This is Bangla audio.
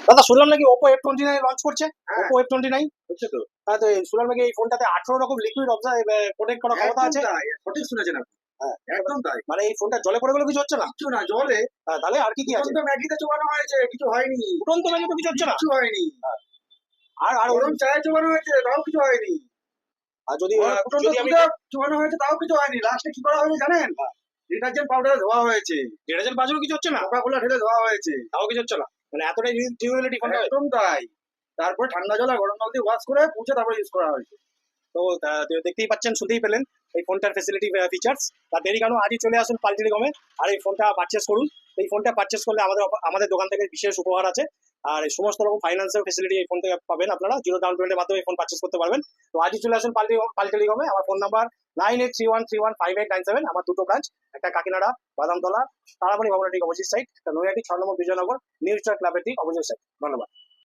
দাদা শুনলাম নাকি ওপো F29 লঞ্চ করছে। হ্যাঁ। ওপো F29 হচ্ছে তো হ্যাঁ, তো শুনলাম নাকি এই ফোনটাতে 18 রকম লিকুইড প্রোটেক্ট করার ক্ষমতা একদম আছে। তাই, সঠিক শুনেছেন আপনি। হ্যাঁ, একদম তাই, মানে এই ফোনটা জলে পড়ে গেলে কিছু হচ্ছে না। কিচ্ছু না, জলে হ্যাঁ, তাহলে আর কি কি আছে? ফুটন্ত ম্যাগিতে চোবানো হয়েছে, কিছু হয়নি। ফুটন্ত ম্যাগি তো কিছু হচ্ছে না। কিচ্ছু হয়নি। আর আর গরম চায়ে চোবানো হয়েছে, তাও কিছু হয়নি। আর যদি ফুটন্ত যদি আমি দুধে চোবানো হয়েছে, তাও কিছু হয়নি। লাস্টে কি করা হয়েছে জানেন? ডিটারজেন্ট পাউডারে ধোয়া হয়েছে, ডিটারজেন্ট বাজলেও কিছু হচ্ছে না, কোকা কোলা ঢেলে ধোয়া হয়েছে, তাও কিছু হচ্ছে না। মানে এতটাই ডিউরেবিলিটি ফোনটা। একদম তাই। তারপরে ঠান্ডা জল আর গরম জল দিয়ে ওয়াশ করে পুছে তারপরে ইউজ করা হয়েছে। তো দেখতেই পাচ্ছেন, শুনতেই পেলেন এই ফোনটার ফেসিলিটি ফিচার্স। তা দেরি কেন, আজই চলে আসুন পাল টেলিকমে আর এই ফোনটা পারচেস করুন। এই ফোনটা পারচেস করলে আমাদের দোকান থেকে বিশেষ উপহার আছে। আর এই সমস্ত রকম ফাইন্যান্সিয়াল ফেসিলিটি এই ফোন থেকে পাবেন, আপনারা জিরো ডাউন পেমেন্টের মাধ্যমে এই ফোন পারচেস করতে পারবেন। তো আজই চলে আসুন পাল টেলিকমে। আমার ফোন নাম্বার 9831315897। আমার দুটো ব্রাঞ্চ, একটা কাকিনাড়া বাদামতলা তারাবাড়ি ভবনের ঠিক অপোজিট সাইড, একটা নৈহাটি 6 নম্বর বিজয়নগর নিউ স্টার ক্লাবের ঠিক অপোজিট সাইড। ধন্যবাদ।